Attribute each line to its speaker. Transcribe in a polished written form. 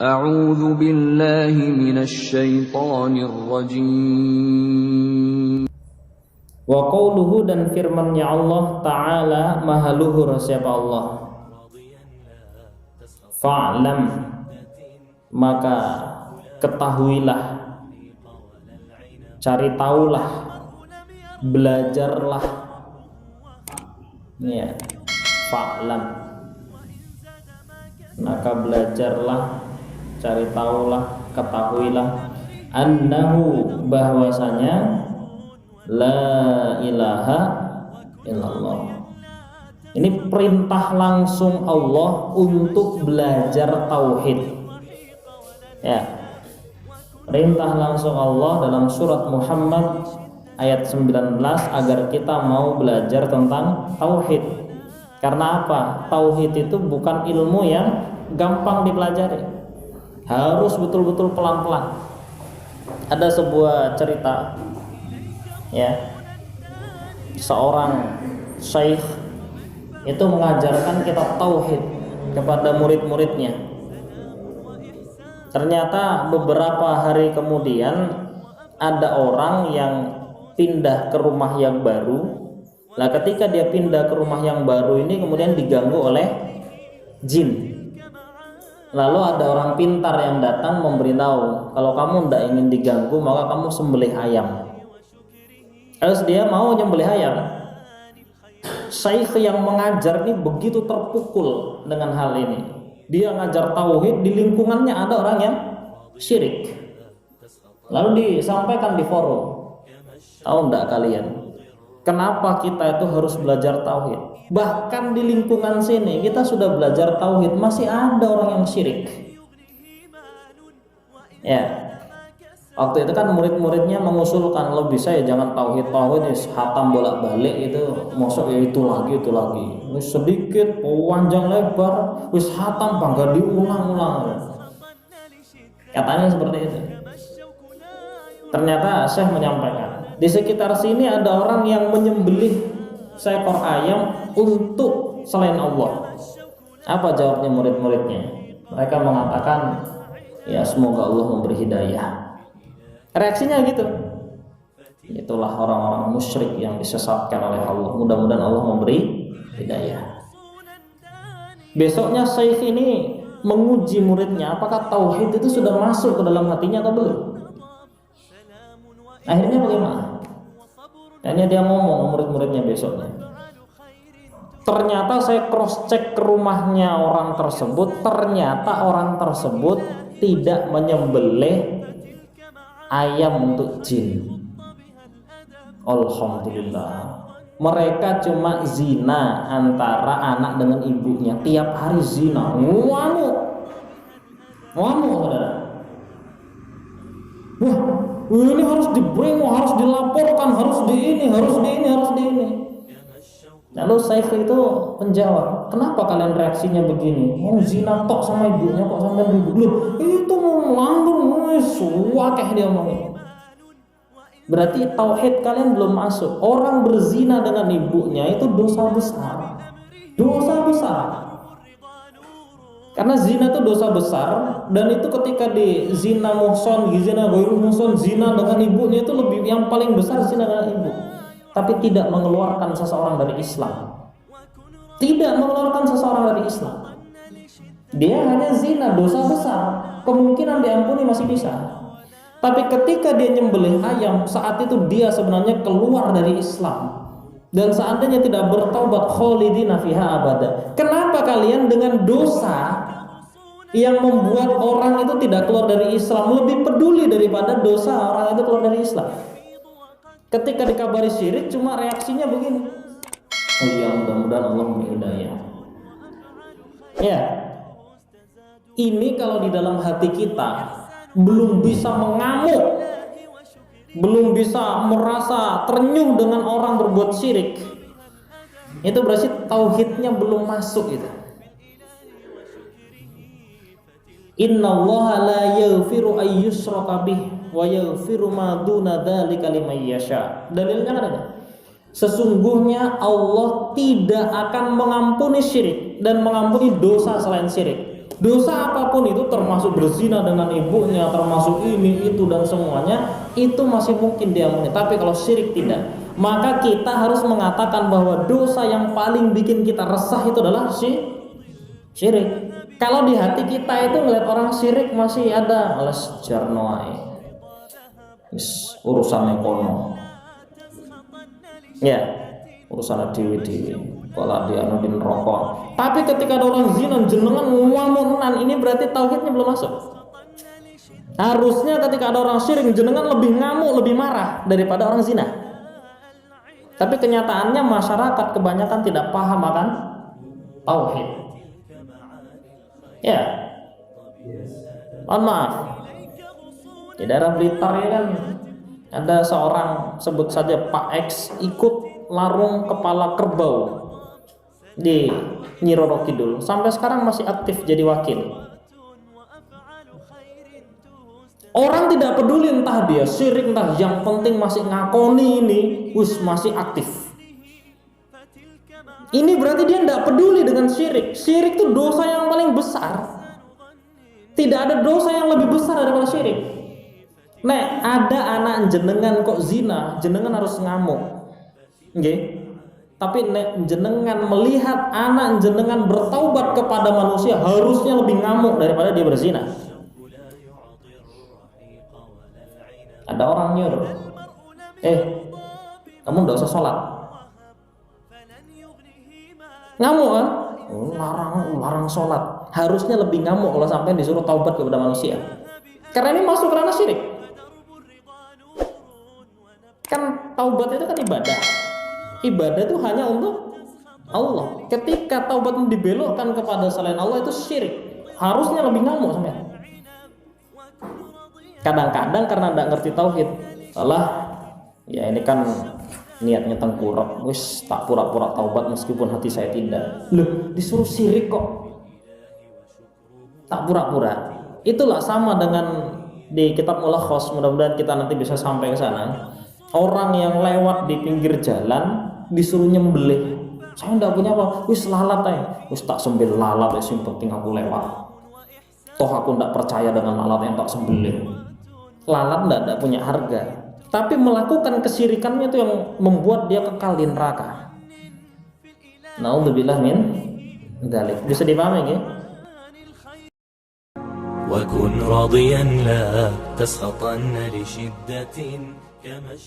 Speaker 1: أعوذ بالله من الشيطان الرجيم.
Speaker 2: Wa qauluhu, dan firman-Nya Allah Ta'ala Maha Luhur siapa Allah. Fa'lam, maka ketahuilah, cari tahulah, belajarlah. Ya, fa'lam, maka belajarlah, cari tahulah, ketahuilah, annahu, bahwasanya la ilaha illallah. Ini perintah langsung Allah untuk belajar tauhid. Ya, perintah langsung Allah dalam surat Muhammad ayat 19 agar kita mau belajar tentang tauhid. Karena apa? Tauhid itu bukan ilmu yang gampang dipelajari. Harus betul-betul pelan-pelan. Ada sebuah cerita, ya, seorang syekh itu mengajarkan kitab tauhid kepada murid-muridnya. Ternyata beberapa hari kemudian ada orang yang pindah ke rumah yang baru. Nah, ketika dia pindah ke rumah yang baru ini kemudian diganggu oleh jin. Lalu ada orang pintar yang datang memberitahu, kalau kamu tidak ingin diganggu maka kamu sembelih ayam. Terus dia mau nyembelih ayam. Syekh yang mengajar ini begitu terpukul dengan hal ini. Dia ngajar tauhid, di lingkungannya ada orang yang syirik. Lalu disampaikan di forum, tahu enggak kalian, kenapa kita itu harus belajar tauhid? Bahkan di lingkungan sini kita sudah belajar tauhid, masih ada orang yang syirik. Ya, waktu itu kan murid-muridnya mengusulkan, lo bisa ya jangan tauhid-tauhid, hatam bolak-balik itu, masuk ya itu lagi, wis sedikit panjang lebar, wis hatam bangga diulang-ulang. Katanya seperti itu. Ternyata Syekh menyampaikan, di sekitar sini ada orang yang menyembelih seekor ayam untuk selain Allah. Apa jawabnya murid-muridnya? Mereka mengatakan, ya semoga Allah memberi hidayah. Reaksinya gitu. Itulah orang-orang musyrik yang disesatkan oleh Allah. Mudah-mudahan Allah memberi hidayah. Besoknya Syekh ini menguji muridnya, apakah tauhid itu sudah masuk ke dalam hatinya atau belum. Akhirnya bagaimana? Akhirnya dia ngomong murid-muridnya besoknya, ternyata saya cross check ke rumahnya orang tersebut, ternyata orang tersebut tidak menyembelih ayam untuk jin. Alhamdulillah. Mereka cuma zina antara anak dengan ibunya, tiap hari zina. Ngamuk saudara. Wah, ini harus dibrengok, harus dilaporkan, harus di ini. Lalu Syekh itu menjawab, kenapa kalian reaksinya begini? Oh, zina tok sama ibunya kok sampai ribut. Loh, itu melanggar, suwakeh dia ngomong. Berarti tauhid kalian belum masuk. Orang berzina dengan ibunya itu dosa besar. Karena zina itu dosa besar, dan itu ketika di zina muhson, zina ghairu muhson, zina dengan ibunya itu lebih, yang paling besar zina dengan ibu. Tapi tidak mengeluarkan seseorang dari Islam. Dia hanya zina, dosa besar, kemungkinan diampuni masih bisa. Tapi ketika dia nyembelih ayam, saat itu dia sebenarnya keluar dari Islam. Dan seandainya tidak bertaubat, kholidina fiha abada. Kenapa kalian dengan dosa yang membuat orang itu tidak keluar dari Islam lebih peduli daripada dosa orang itu keluar dari Islam? Ketika dikabari syirik, cuma reaksinya begini. Oh iya, mudah-mudahan Allah memberi hidayah. Ya, ini kalau di dalam hati kita belum bisa mengamuk, belum bisa merasa terenyuh dengan orang berbuat syirik, itu berarti tauhidnya belum masuk itu. Innallaha la yaghfiru ay yushraka bih wa yaghfiru ma duna dzalika liman yasha. Dalilnya kan ada. Sesungguhnya Allah tidak akan mengampuni syirik dan mengampuni dosa selain syirik. Dosa apapun itu, termasuk berzina dengan ibunya, termasuk ini, itu, dan semuanya, itu masih mungkin diampuni. Tapi kalau syirik tidak. Maka kita harus mengatakan bahwa dosa yang paling bikin kita resah itu adalah syirik. Kalau di hati kita itu ngeliat orang syirik masih ada les jarnoai, urusan ekonomi, ya urusan dewi-dewi, kalau dia nudin rokok. Tapi ketika ada orang zina jenengan ngamunan, ini berarti tauhidnya belum masuk. Harusnya ketika ada orang syirik jenengan lebih ngamuk, lebih marah daripada orang zina. Tapi kenyataannya masyarakat kebanyakan tidak paham akan tauhid. Ya, mohon maaf, di daerah Blitar ya kan ada seorang, sebut saja Pak X, ikut larung kepala kerbau di Nyi Roro Kidul, sampai sekarang masih aktif jadi wakil. Orang tidak peduli entah dia syirik entah, yang penting masih ngakoni ini, masih aktif. Ini berarti dia tidak peduli dengan syirik. Syirik itu dosa yang paling besar. Tidak ada dosa yang lebih besar daripada syirik. Nek ada anak jenengan kok zina, jenengan harus ngamuk. Nggih. Tapi nek jenengan melihat anak jenengan bertaubat kepada manusia, harusnya lebih ngamuk daripada dia berzina. Ada orang nyuruh, kamu tidak usah sholat. Ngamuk kan? Larang sholat. Harusnya lebih ngamuk kalau sampai disuruh taubat kepada manusia. Karena ini masuk ranah syirik. Kan taubat itu kan ibadah. Ibadah itu hanya untuk Allah. Ketika taubat dibelokkan kepada selain Allah, itu syirik. Harusnya lebih ngamuk sampai. Kadang-kadang karena tidak ngerti tauhid, ya ini kan niatnya tengkurap, tak pura-pura taubat meskipun hati saya tidak. Loh, disuruh syirik kok tak pura-pura. Itulah sama dengan di kitab Mulakhos, mudah-mudahan kita nanti bisa sampai ke sana. Orang yang lewat di pinggir jalan disuruh nyembelih, saya tidak punya apa, lalat aja, tak sembelih lalat, yang penting aku lewat. Toh aku tidak percaya dengan lalat yang tak sembelih. Lalat tidak punya harga, tapi melakukan kesyirikannya itu yang membuat dia kekal di neraka. Naudzubillah min dzalik. Bisa dipahami ya? Wa kun radiyan la taskhatan li shiddatin kama